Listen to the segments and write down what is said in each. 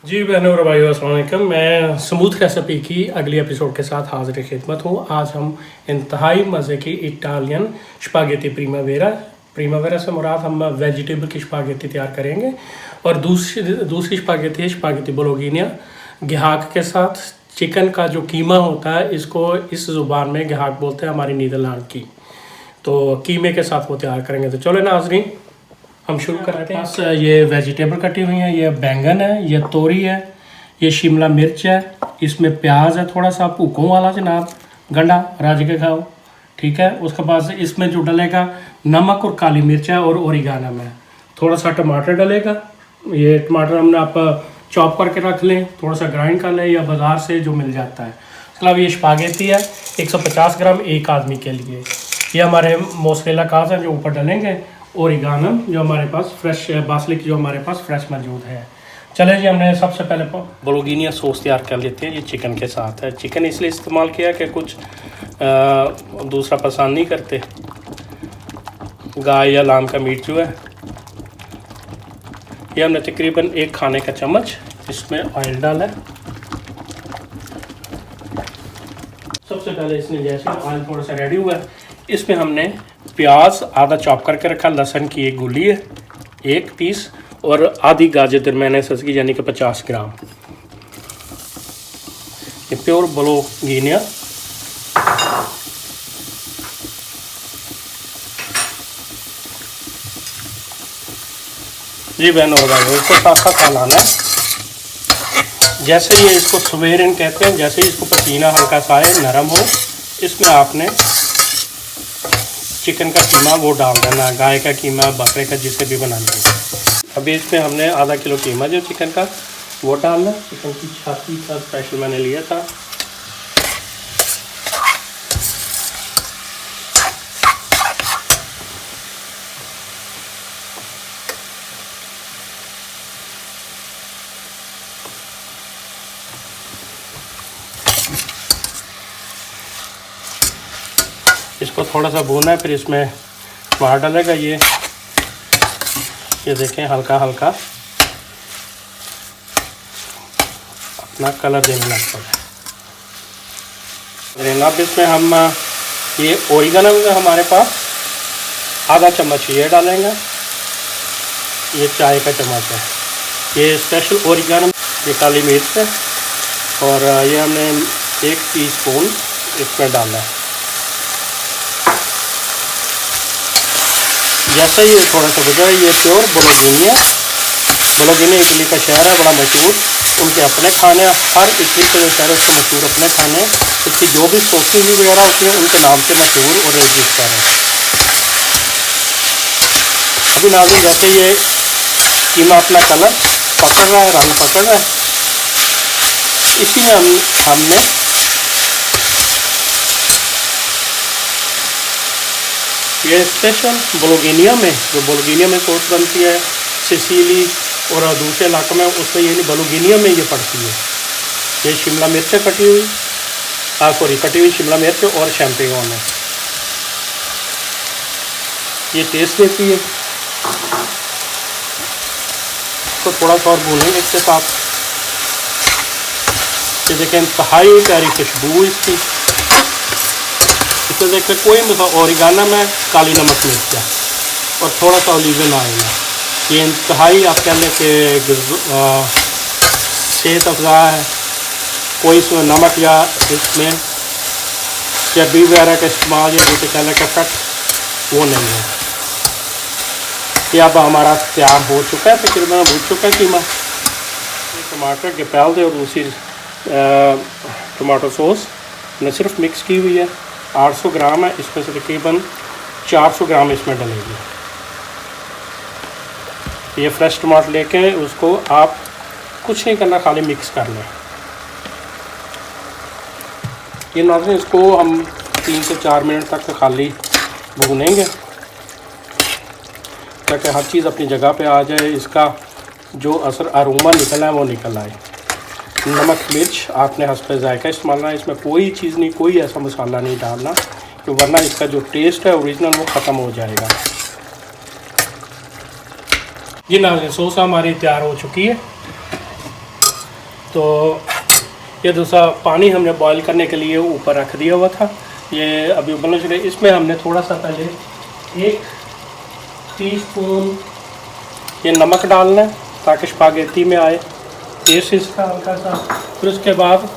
जी बहनों और भाइयों अस्सलाम वालेकुम। मैं स्मूथ रेसिपी की अगली एपिसोड के साथ हाजिर खिदमत हूँ। आज हम इंतहाई मज़े की इटालियन स्पागेटी प्रीमावेरा से मुराद हम वेजिटेबल की स्पागेटी तैयार करेंगे। और दूसरी स्पागेटी है स्पागेटी बोलोगिनिया ग्हाक के साथ। चिकन का जो कीमा होता है इसको इस ज़ुबान में ग्हाक बोलते हैं, हमारी नीदरलैंड की। तो कीमे के साथ वो तैयार करेंगे। तो चलो नाज़रीन हम शुरू करते हैं। बस ये वेजिटेबल कटी हुई है, ये बैंगन है, ये तोरी है, ये शिमला मिर्च है, इसमें प्याज है थोड़ा सा भूकों वाला जनाब, गंडा राज के खाओ, ठीक है। उसके बाद इसमें जो डलेगा नमक और काली मिर्च है और ओरिगानम है। थोड़ा सा टमाटर डलेगा। ये टमाटर हमने आप चॉप करके रख लें, थोड़ा सा ग्राइंड कर लें या बाज़ार से जो मिल जाता है। मतलब ये स्पागेटी है 150 ग्राम एक आदमी के लिए। ये हमारे मोज़रेला काज हैं जो ऊपर डलेंगे, ओरिगानम जो हमारे पास फ्रेश, बासलिक जो हमारे पास फ्रेश मौजूद है। चले जी, हमने सबसे पहले बोलोगिनिया सॉस तैयार कर लेते हैं। ये चिकन के साथ है। चिकन इसलिए इस्तेमाल किया कि कुछ दूसरा पसंद नहीं करते, गाय या लाम का मीट जो है। ये हमने तकरीबन 1 खाने का चम्मच इसमें ऑयल डाला है। सबसे पहले इसने जैसे ऑयल थोड़ा सा रेडी हुआ है, इसमें हमने प्याज आधा चॉप करके रखा, लहसुन की एक गुली है 1 पीस, और आधी गाजर दरमियाने साइज की यानी कि 50 ग्राम। ये प्योर बोलोगिनिया। जी बहनों और भाइयों, इसको साथ साथ हलाना है। जैसे ये इसको सुवेरन कहते हैं, जैसे इसको पसीना हल्का सा आए, नरम हो, इसमें आपने चिकन का कीमा वो डाल देना, गाय का कीमा, बकरे का, जिसे भी बनाना है। अभी इसमें हमने आधा किलो कीमा जो चिकन का वो डालना। चिकन की छाती का स्पेशल मैंने लिया था। इसको थोड़ा सा भूना है, फिर इसमें टमाटर डालेगा। ये देखें हल्का हल्का अपना कलर देने लगता है। अब इसमें हम ये ओरिगानो का हमारे पास आधा चम्मच ये डालेंगे। ये चाय का चम्मच है, ये स्पेशल ओरिगानो, ये काली मिर्च है, और ये हमने 1 टीस्पून इसमें डाला है। जैसे ये थोड़ा सा बुझा, ये प्योर बोलोगिनिया इटली का शहर है, बड़ा मशहूर। उनके अपने खाने, हर इटली के शहरों के मशहूर अपने खाने, इसकी जो भी सॉसेज वगैरह होती हैं उनके नाम से मशहूर और रंगीन शहर है। अभी नाज़रीन जैसे ये कीमा अपना कलर पकड़ रहा है, रंग पकड़ रहा है, इसी में हमने ये स्पेशल बोलोगिनिया में, जो बोलोगिनिया में सॉस बनती है सिसिली और दूसरे इलाकों में, उसमें ये बोलोगिनिया में ये पड़ती है। ये शिमला मिर्च कटी हुई शिमला मिर्च और शैम्पियन है। ये टेस्ट देती है। तो थोड़ा सा और भूनेंगे इसके साथ। ये देखें इंतहाई प्यारी खुशबू इसकी। इसे देखते कोई ओरिगानो में काली नमक मिर्च है और थोड़ा सा ऑलिव ऑयल है। ये इंतहाई आप कह लें कि सेहत अफजा है। कोई इसमें नमक या इसमें चर्बी वगैरह का इस्तेमाल या जैसे कह लें कि फैट वो नहीं है। ये अब हमारा तैयार हो चुका है, तकरीबन भून चुका है कीमा। टमाटर के प्याज और दूसरी टमाटो सॉस ने सिर्फ मिक्स की हुई है। 800 ग्राम है, इसमें से तकरीबन 400 ग्राम इसमें डलेगी। ये फ्रेश टमाटर लेके उसको आप कुछ नहीं करना, खाली मिक्स कर लें। ये नाज़रीन इसको हम 3 से 4 मिनट तक खाली भूनेंगे ताकि हर चीज़ अपनी जगह पे आ जाए, इसका जो असर अरोमा निकला है वो निकल आए। नमक मिर्च आपने हस्बे जायका इस्तेमाल है, इसमें कोई चीज़ नहीं, कोई ऐसा मसाला नहीं डालना कि वरना इसका जो टेस्ट है ओरिजिनल वो ख़त्म हो जाएगा। ये नाज़रीन सॉस हमारी तैयार हो चुकी है। तो ये दूसरा पानी हमने बॉईल करने के लिए ऊपर रख दिया हुआ था, ये अभी उबलना शुरू है। इसमें हमने थोड़ा सा पहले 1 टीस्पून ये नमक डालना है ताकि स्पागेटी में आए टेस्ट इसका हल्का सा। फिर उसके बाद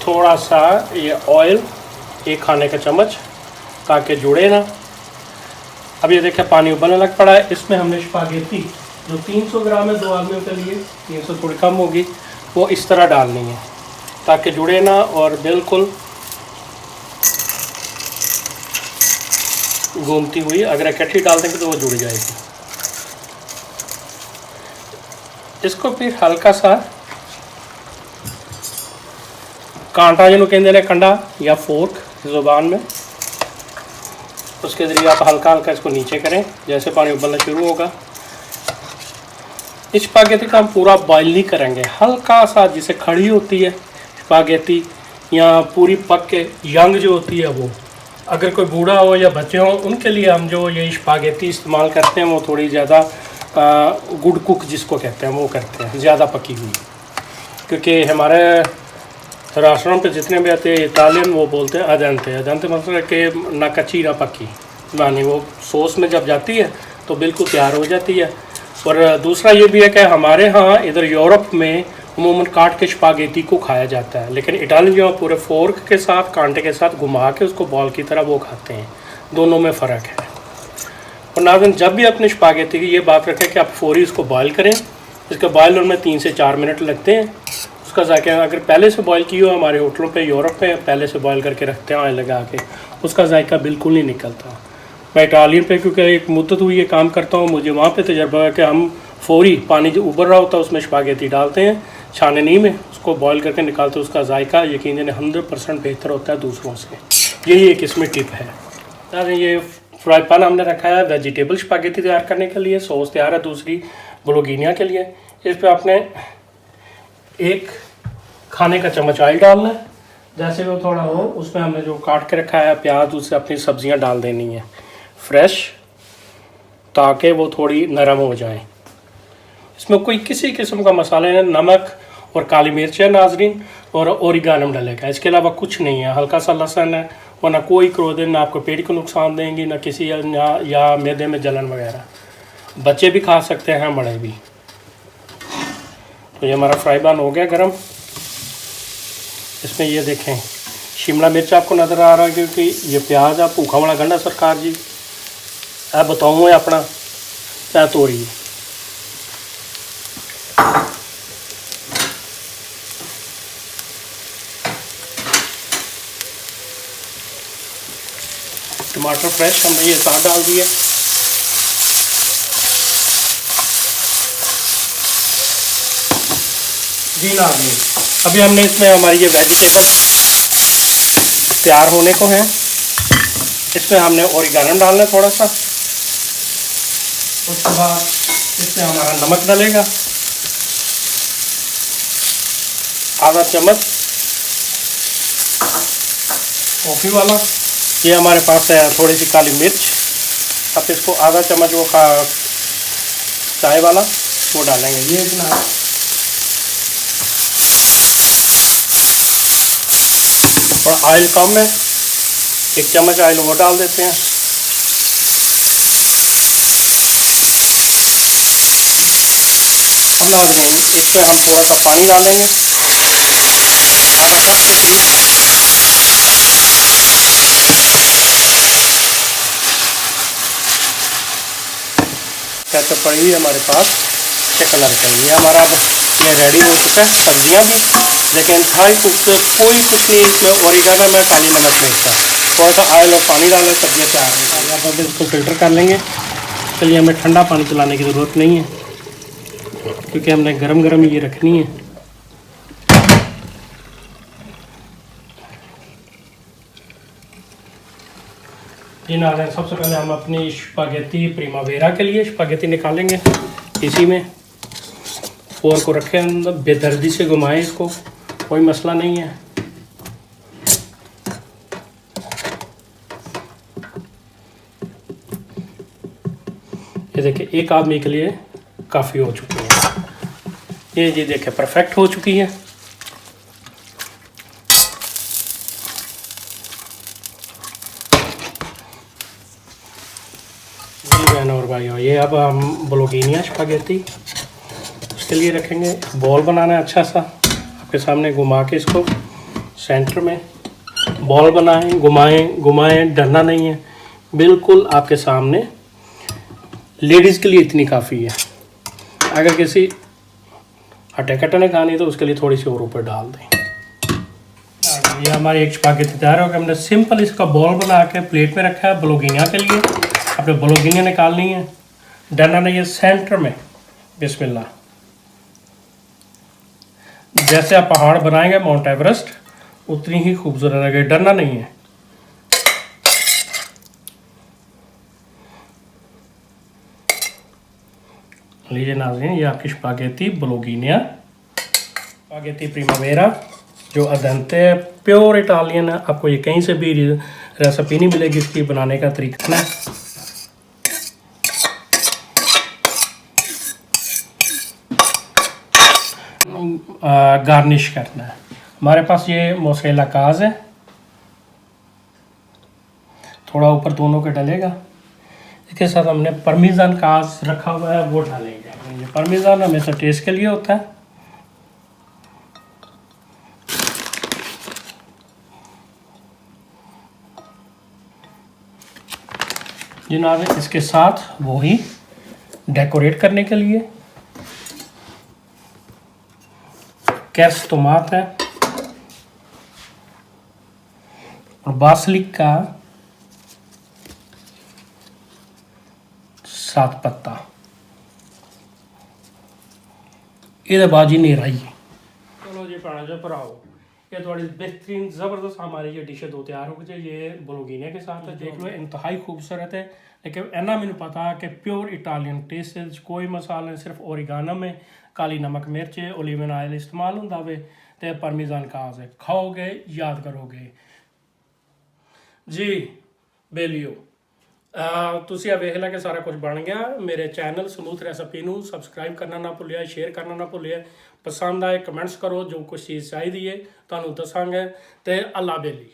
थोड़ा सा ये ऑयल, 1 खाने का चम्मच, ताकि जुड़े ना। अब ये देखिए पानी उबलने लग पड़ा है। इसमें हमने स्पागेटी जो 300 ग्राम है 2 आदमियों के लिए, 300 थोड़ी कम होगी, वो इस तरह डालनी है ताकि जुड़े ना और बिल्कुल घूमती हुई। अगर इकट्ठी डाल देंगे तो वो जुड़ जाएगी। इसको फिर हल्का सा कांटा जिन्हों कहते हैं कंडा या फोर्क ज़ुबान में, उसके ज़रिए आप हल्का हल्का इसको नीचे करें। जैसे पानी उबलना शुरू होगा, इस स्पागेटी का हम पूरा बॉईल नहीं करेंगे, हल्का सा जिसे खड़ी होती है स्पागेटी या पूरी पक के यंग जो होती है वो, अगर कोई बूढ़ा हो या बच्चे हों उनके लिए हम जो ये स्पागेटी इस्तेमाल करते हैं वो थोड़ी ज़्यादा गुड कुक जिसको कहते हैं वो करते हैं, ज़्यादा पकी हुई। क्योंकि हमारे रेस्टोरेंट पे जितने भी आते हैं इटालियन वो बोलते हैं अदंते। अदंते मतलब कि ना कच्ची ना पक्की, यानी वो सॉस में जब जाती है तो बिल्कुल तैयार हो जाती है। और दूसरा ये भी है कि हमारे यहाँ इधर यूरोप में अमूमन काट के स्पागेटी को खाया जाता है, लेकिन इटालियन जो पूरे फोर्क के साथ कांटे के साथ घुमा के उसको बॉल की तरह वो खाते हैं। दोनों में फ़र्क है। और नाज़रीन, जब भी अपने स्पागेटी की ये बात रखें कि आप फौरी इसको बॉयल करें। इसके बॉयल होने में 3 से 4 मिनट लगते हैं। उसका जायका अगर पहले से बॉयल की हो, हमारे होटलों पे यूरोप में पहले से बॉयल करके रखते हैं ऑयल लगा के, उसका जायका बिल्कुल नहीं निकलता। मैं इटालियन पे क्योंकि एक मुद्दत हुई ये काम करता हूँ, मुझे वहाँ पे तजर्बा है कि हम फौरी पानी जो उबल रहा होता है उसमें स्पागेटी डालते हैं छाननी में, उसको बॉयल करके निकालते हैं। उसका जायका यकीनन 100% बेहतर होता है दूसरों से। यही एक इसमें टिप है। ये फ्राई पैन हमने रखा है वेजिटेबल स्पागेटी तैयार करने के लिए। सॉस तैयार है दूसरी बोलोगिनिया के लिए। इस पर आपने 1 खाने का चम्मच ऑयल डालना है। जैसे वो थोड़ा हो उसमें हमने जो काट के रखा है प्याज, उससे अपनी सब्जियां डाल देनी है फ्रेश, ताकि वो थोड़ी नरम हो जाए। इसमें कोई किसी किस्म का मसाला है, नमक और काली मिर्च है नाजरीन, और ओरिगानम डलेगा। इसके अलावा कुछ नहीं है। हल्का सा लहसुन है, वरना कोई क्रोधन ना आपको पेट को नुकसान देंगी, ना किसी या मैदे में जलन वगैरह। बच्चे भी खा सकते हैं, बड़े भी। तो ये हमारा फ्राई पैन हो गया गरम। इसमें ये देखें शिमला मिर्च आपको नज़र आ रहा है, क्योंकि ये प्याज आप भूखा वाला गंढा सरकार जी आप बताऊँ अपना क्या तोड़ी है। टमाटर फ्रेश हमने ये साथ डाल दिया। जी नाज़रीन, अभी हमने इसमें हमारी ये वेजिटेबल तैयार होने को है। इसमें हमने ओरिगानो डालना है थोड़ा सा। उसके बाद इसमें हमारा नमक डलेगा आधा चम्मच कॉफ़ी वाला। ये हमारे पास है थोड़ी सी काली मिर्च, अब इसको आधा चम्मच वो का चाय वाला वो डालेंगे। ये जनाब थोड़ा ऑयल कम है, 1 चम्मच ऑयल वो डाल देते हैं। अब नाज़रीन इसमें हम थोड़ा सा पानी डालेंगे आधा कप के करीब। केचप पड़ी हुई हमारे पास ये कलर के लिए। हमारा ये रेडी हो चुका है। सब्जियां भी देखें इंतहाई खूबसूरत, कोई कुछ नहीं इसमें ओरिगानो में काली मिर्च मिर्चा, थोड़ा सा ऑयल और पानी डालें, सब्जियां तैयार हो जाएगी। अब इसको फिल्टर कर लेंगे। चलिए हमें ठंडा पानी चलाने की ज़रूरत नहीं है, क्योंकि हमने गरम गरम ये रखनी है। जी नाज़रीन, सबसे पहले हम अपनी स्पागेटी प्रीमावेरा के लिए स्पागेटी निकालेंगे। इसी में फोर्क को रखें अंदर, बेदर्दी से घुमाएं इसको, कोई मसला नहीं है। ये देखिए 1 आदमी के लिए काफ़ी हो चुकी है। ये जी देखिए परफेक्ट हो चुकी है। भाइयों, ये अब हम बोलोगिनिया स्पैगेटी उसके लिए रखेंगे। बॉल बनाना है अच्छा सा, आपके सामने घुमा के इसको सेंटर में बॉल बनाएं, घुमाएं, डरना नहीं है, बिल्कुल आपके सामने। लेडीज़ के लिए इतनी काफ़ी है। अगर किसी हटे कटे ने खानी तो उसके लिए थोड़ी सी और ऊपर डाल दें। ये हमारी एक स्पैगेटी तैयार हो गया। हमने सिंपल इसका बॉल बना के प्लेट में रखा है बोलोगिनिया के लिए। आपने बोलोगिनिया निकालनी है, डरना नहीं है। सेंटर में बिस्मिल्लाह। जैसे आप पहाड़ बनाएंगे माउंट एवरेस्ट, उतनी ही खूबसूरत लगेगी, डरना नहीं है। लीजिए नाज़रीन, ये आपकी स्पैगेटी बोलोगिनिया, स्पैगेटी प्रीमावेरा जो अदंते है, प्योर इटालियन है। आपको ये कहीं से भी रेसिपी नहीं मिलेगी इसकी बनाने का तरीका। गार्निश करना है। हमारे पास ये मोज़रेला काज है, थोड़ा ऊपर दोनों के डलेगा। इसके साथ हमने पार्मेज़ान काज रखा हुआ है, वो डालेंगे। ये पार्मेज़ान हमेशा टेस्ट के लिए होता है। जनाब इसके साथ वही डेकोरेट करने के लिए कैस टमाट है और बासलिक का 7 पत्ता। ये बाजी नहीं रही। चलो जी प्राणा जो पर आओ, ये थोड़ी बेहतरीन ज़बरदस्त हमारी ये डिश दो तैयार हो गई। ये बोलोगिनिया के साथ है, देख लो इंतहाई खूबसूरत है। लेकिन इन्ना मैंने पता है कि प्योर इटालियन टेस्ट है, कोई मसाला नहीं, सिर्फ ओरिगानो में काली नमक मिर्च ओलिवन ऑयल इस्तेमाल होंदा वे ते पार्मेज़ान काज है। खाओगे याद करोगे जी। बेलियो ਤੁਸੀਂ ਆ ਵੇਖ ਲਿਆ ਕਿ ਸਾਰਾ ਕੁਝ ਬਣ ਗਿਆ। ਮੇਰੇ ਚੈਨਲ ਸਮੂਥ ਰੈਸਿਪੀ ਨੂੰ ਸਬਸਕ੍ਰਾਈਬ ਕਰਨਾ ਨਾ ਭੁੱਲਿਆ, ਸ਼ੇਅਰ ਕਰਨਾ ਨਾ ਭੁੱਲਿਆ। ਪਸੰਦ ਆਏ ਕਮੈਂਟਸ ਕਰੋ, ਜੋ ਕੁਛ ਚੀਜ਼ ਚਾਹੀਦੀ ਹੈ ਤੁਹਾਨੂੰ ਦੱਸਾਂਗੇ। ਤੇ ਅੱਲਾ ਬੇਲੀ।